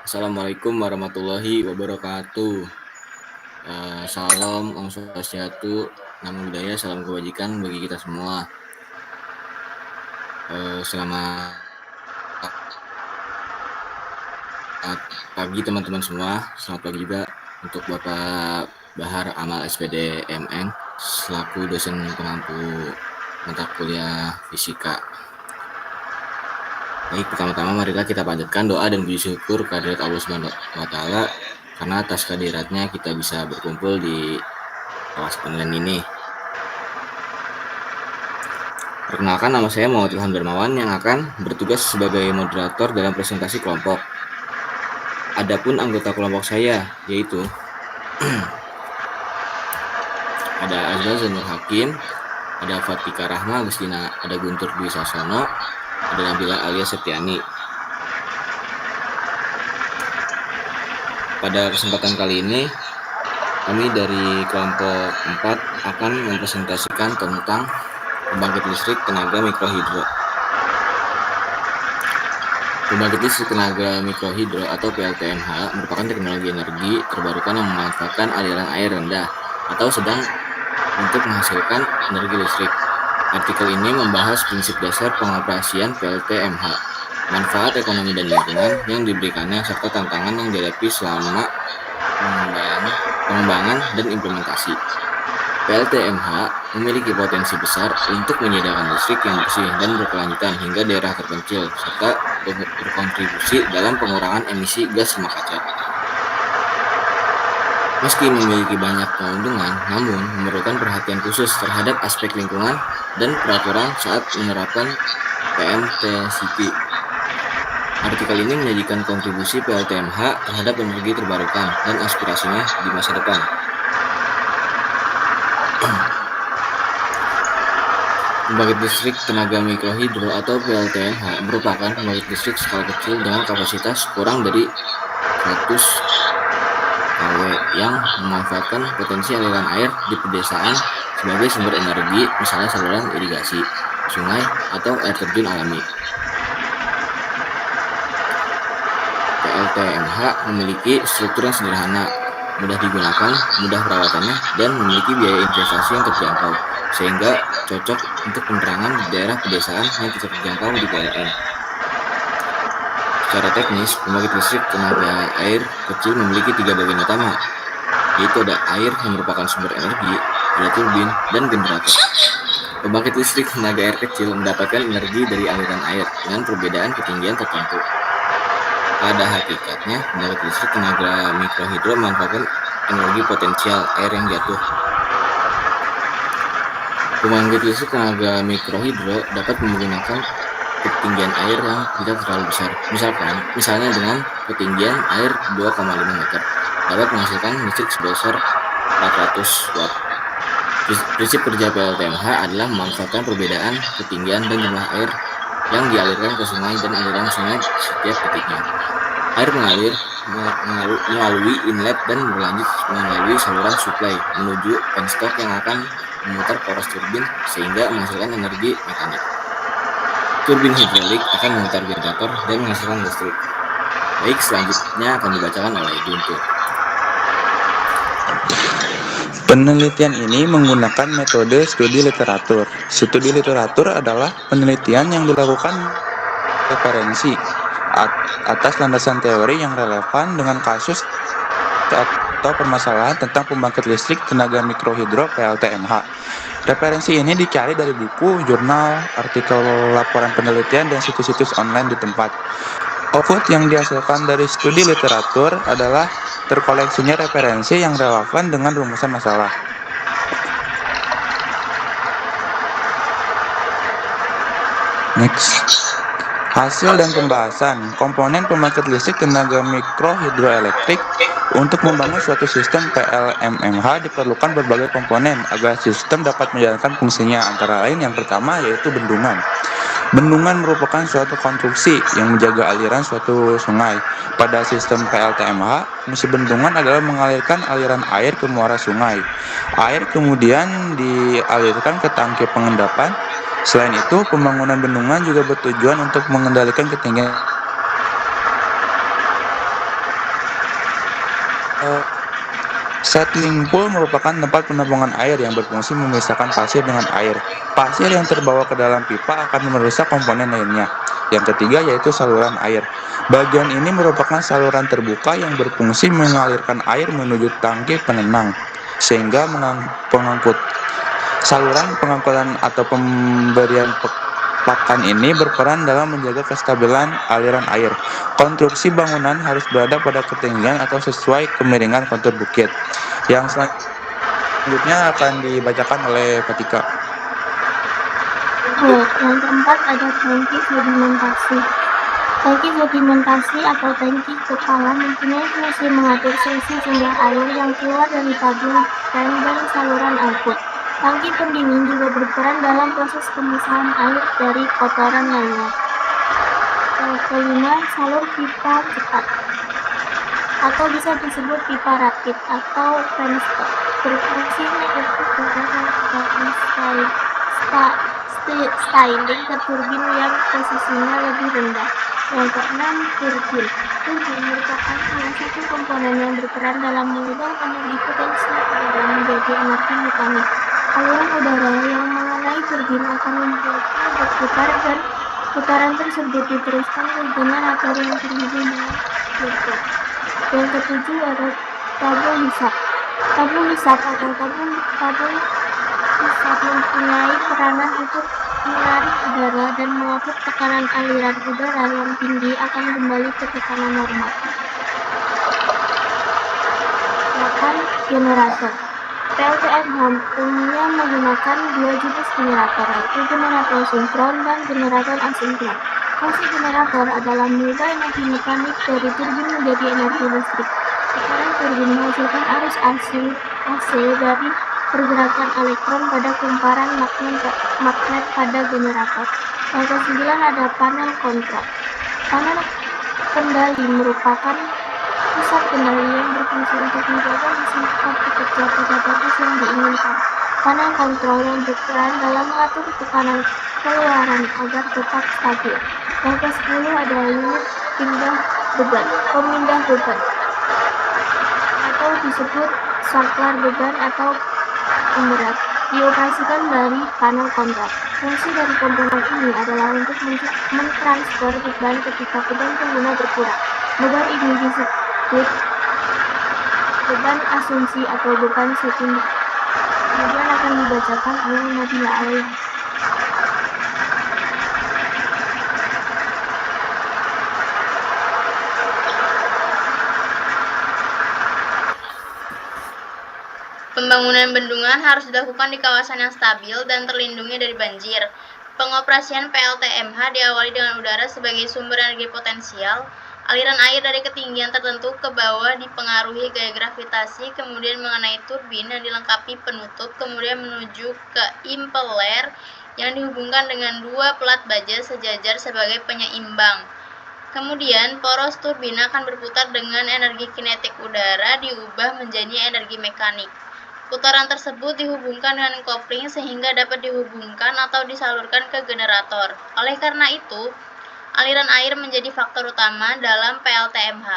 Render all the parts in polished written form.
Assalamualaikum warahmatullahi wabarakatuh. Salam, Om Swastiastu, Namo Buddhaya, salam kebajikan bagi kita semua. Selamat pagi teman-teman semua. Selamat pagi juga untuk Bapak Bahar Amal SPD MN selaku dosen pengampu mata kuliah fisika. Baik, pertama-tama marilah kita panjatkan doa dan puji syukur kehadirat Allah Subhanahu wa taala karena atas kehadiratnya kita bisa berkumpul di kelas online ini. Perkenalkan, nama saya Muhammad Ilham Darmawan yang akan bertugas sebagai moderator dalam presentasi kelompok. Adapun anggota kelompok saya yaitu ada Azra Zainul Hakim, ada Fatika Rahma Agustina, ada Guntur Dwi Sasono, ada Nabila Alia Septiani. Pada kesempatan kali ini kami dari kelompok 4 akan mempresentasikan tentang pembangkit listrik tenaga mikrohidro. Pembangkit listrik tenaga mikrohidro atau PLTMH merupakan teknologi energi terbarukan yang memanfaatkan aliran air rendah atau sedang untuk menghasilkan energi listrik. Artikel ini membahas prinsip dasar pengoperasian PLTMH, manfaat ekonomi dan lingkungan yang diberikannya, serta tantangan yang dihadapi selama pengembangan dan implementasi. PLTMH memiliki potensi besar untuk menyediakan listrik yang bersih dan berkelanjutan hingga daerah terpencil, serta berkontribusi dalam pengurangan emisi gas rumah kaca. Meski memiliki banyak keuntungan, namun memerlukan perhatian khusus terhadap aspek lingkungan dan peraturan saat menerapkan PMTCT. Artikel ini menyajikan kontribusi PLTMH terhadap energi terbarukan dan aspirasinya di masa depan. Pembangkit listrik tenaga mikrohidro atau PLTMH merupakan pembangkit listrik skala kecil dengan kapasitas kurang dari 100 kW yang memanfaatkan potensi aliran air di pedesaan sebagai sumber energi, misalnya saluran irigasi, sungai, atau air terjun alami. PLTMH memiliki struktur yang sederhana, mudah digunakan, mudah perawatannya, dan memiliki biaya investasi yang terjangkau, sehingga cocok untuk penerangan di daerah pedesaan yang tidak terjangkau di PLN. Secara teknis, pembangkit listrik tenaga air kecil memiliki 3 bagian utama, yaitu ada air yang merupakan sumber energi, ada turbin, dan generator. Pembangkit listrik tenaga air kecil mendapatkan energi dari aliran air dengan perbedaan ketinggian tertentu. Pada hakikatnya, pembangkit listrik tenaga mikrohidro memanfaatkan energi potensial air yang jatuh. Pembangkit listrik tenaga mikrohidro dapat menggunakan ketinggian air yang tidak terlalu besar. Misalnya dengan ketinggian air 2,5 meter dapat menghasilkan listrik sebesar 400 watt. Prinsip kerja PLTMH adalah memanfaatkan perbedaan ketinggian dan jumlah air yang dialirkan ke sungai dan aliran sungai setiap detiknya. Air mengalir melalui inlet dan berlanjut melalui saluran suplai menuju penstock yang akan memutar poros turbin sehingga menghasilkan energi mekanik. Turbin hidrolik akan memutar generator dan menghasilkan listrik. Baik, selanjutnya akan dibacakan oleh Guntur. Penelitian ini menggunakan metode studi literatur. Studi literatur adalah penelitian yang dilakukan referensi atas landasan teori yang relevan dengan kasus atau permasalahan tentang pembangkit listrik tenaga mikrohidro PLTMH. Referensi ini dicari dari buku, jurnal, artikel, laporan penelitian, dan situs-situs online di tempat. Output yang dihasilkan dari studi literatur adalah terkoleksinya referensi yang relevan dengan rumusan masalah. Next. Hasil dan pembahasan komponen pembangkit listrik tenaga mikrohidroelektrik. Untuk membangun suatu sistem PLMMH diperlukan berbagai komponen agar sistem dapat menjalankan fungsinya, antara lain yang pertama yaitu bendungan. Bendungan merupakan suatu konstruksi yang menjaga aliran suatu sungai. Pada sistem PLTMH, fungsi bendungan adalah mengalirkan aliran air ke muara sungai. Air kemudian dialirkan ke tangki pengendapan. Selain itu, pembangunan bendungan juga bertujuan untuk mengendalikan ketinggian Settling pool merupakan tempat penampungan air yang berfungsi memisahkan pasir dengan air. Pasir yang terbawa ke dalam pipa akan merusak komponen lainnya. Yang ketiga yaitu saluran air. Bagian ini merupakan saluran terbuka yang berfungsi mengalirkan air menuju tangki penenang, sehingga pengangkut. Saluran pengangkutan atau pemberian pakan ini berperan dalam menjaga kestabilan aliran air. Konstruksi bangunan harus berada pada ketinggian atau sesuai kemiringan kontur bukit. Yang selanjutnya akan dibacakan oleh Patika. Yang keempat ada tangki sedimentasi. Tangki sedimentasi atau tangki kepala mempunyai fungsi mengatur selisih jumlah air yang keluar dari tabung tank dan saluran output. Tangki pendingin juga berperan dalam proses pemisahan air dari kotoran lainnya. Yang kelima, salur pipa cepat atau bisa disebut pipa rapid atau penstop, berfungsi mengaktifkan styling ke turbin yang posisinya lebih rendah. Yang keenam, turbin. Turbin merupakan salah satu komponen yang berperan dalam mengubah energi potensi udara menjadi energi mekanik. Aliran udara yang mengenai turbin akan membuatnya berputar dan putaran tersebut diteruskan ke generator yang terhubung dengan gearbox. Yang ketujuh ada tabung hisap. Tabung hisap atau tabung hisap mempunyai peranan untuk menarik udara dan mengatur tekanan aliran udara yang tinggi akan kembali ke tekanan normal. 8. Generator. PLTMH umumnya menggunakan dua jenis generator, yaitu generator sinkron dan generator asinkron. Fungsi generator adalah mengubah energi mekanik dari turbin menjadi energi listrik. Sekarang turbin menghasilkan arus AC dari pergerakan elektron pada kumparan magnet pada generator. Yang ke-9 ada panel kontrol. Panel kendali merupakan pusat kendali yang berfungsi untuk menjaga mesin tetap bekerja pada batas yang diinginkan. Panel kontrol yang berperan dalam mengatur tekanan keluaran agar tetap stabil. Yang ke-10 ada unit pemindah beban atau disebut saklar beban atau pemberat, dioperasikan dari panel kontrol. Fungsi dari komponen ini adalah untuk mentransfer beban ketika beban pengguna berkurang. Beban ini disebut beban asumsi atau beban sekunder. Kemudian akan dibacakan oleh Nabila Alaiha. Pembangunan bendungan harus dilakukan di kawasan yang stabil dan terlindungi dari banjir. Pengoperasian PLTMH diawali dengan udara sebagai sumber energi potensial. Aliran air dari ketinggian tertentu ke bawah dipengaruhi gaya gravitasi, kemudian mengenai turbin yang dilengkapi penutup, kemudian menuju ke impeller yang dihubungkan dengan dua pelat baja sejajar sebagai penyeimbang. Kemudian, poros turbin akan berputar dengan energi kinetik udara diubah menjadi energi mekanik. Putaran tersebut dihubungkan dengan kopling sehingga dapat dihubungkan atau disalurkan ke generator. Oleh karena itu, aliran air menjadi faktor utama dalam PLTMH.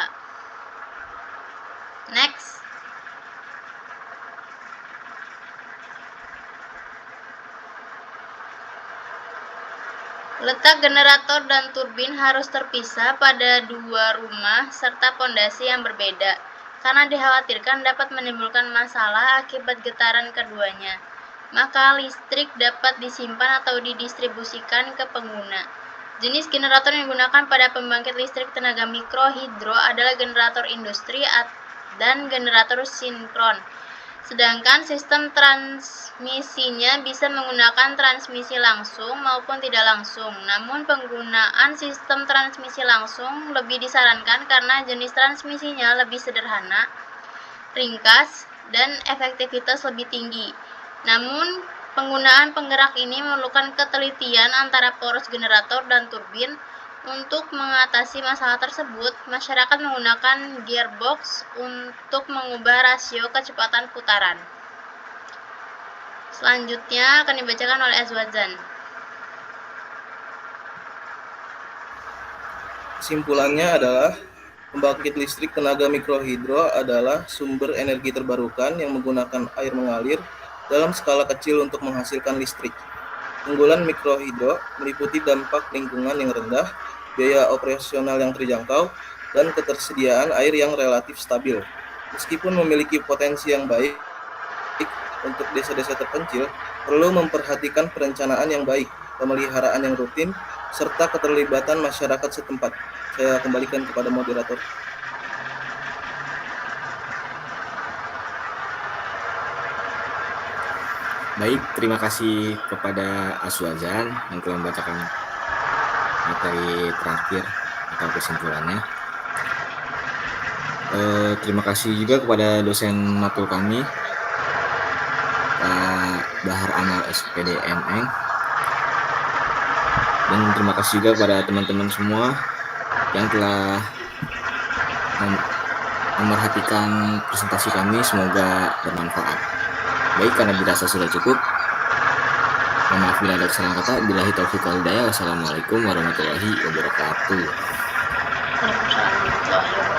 Next. Letak generator dan turbin harus terpisah pada dua rumah serta pondasi yang berbeda, karena dikhawatirkan dapat menimbulkan masalah akibat getaran keduanya. Maka listrik dapat disimpan atau didistribusikan ke pengguna. Jenis generator yang digunakan pada pembangkit listrik tenaga mikrohidro adalah generator industri dan generator sinkron. Sedangkan sistem transmisinya bisa menggunakan transmisi langsung maupun tidak langsung. Namun penggunaan sistem transmisi langsung lebih disarankan karena jenis transmisinya lebih sederhana, ringkas, dan efektivitas lebih tinggi. Namun penggunaan penggerak ini memerlukan ketelitian antara poros generator dan turbin. Untuk mengatasi masalah tersebut, masyarakat menggunakan gearbox untuk mengubah rasio kecepatan putaran. Selanjutnya akan dibacakan oleh Azwadzan. Kesimpulannya adalah Pembangkit listrik tenaga mikrohidro adalah sumber energi terbarukan yang menggunakan air mengalir dalam skala kecil untuk menghasilkan listrik. Keunggulan mikrohidro meliputi dampak lingkungan yang rendah, biaya operasional yang terjangkau, dan ketersediaan air yang relatif stabil. Meskipun memiliki potensi yang baik untuk desa-desa terpencil, perlu memperhatikan perencanaan yang baik, pemeliharaan yang rutin, serta keterlibatan masyarakat setempat. Saya kembalikan kepada moderator. Baik, terima kasih kepada Aswazan yang telah membacakan materi terakhir atau kesimpulannya. Terima kasih juga kepada dosen matkul kami, Pak Bahar Amal SPD MM. Dan terima kasih juga kepada teman-teman semua yang telah memerhatikan presentasi kami, semoga bermanfaat. Baik, karena dirasa sudah cukup, mohon maaf bila ada kesalahan kata. Billahi taufiq wal hidayah. Wassalamualaikum warahmatullahi wabarakatuh. Waalaikumsalam warahmatullahi wabarakatuh.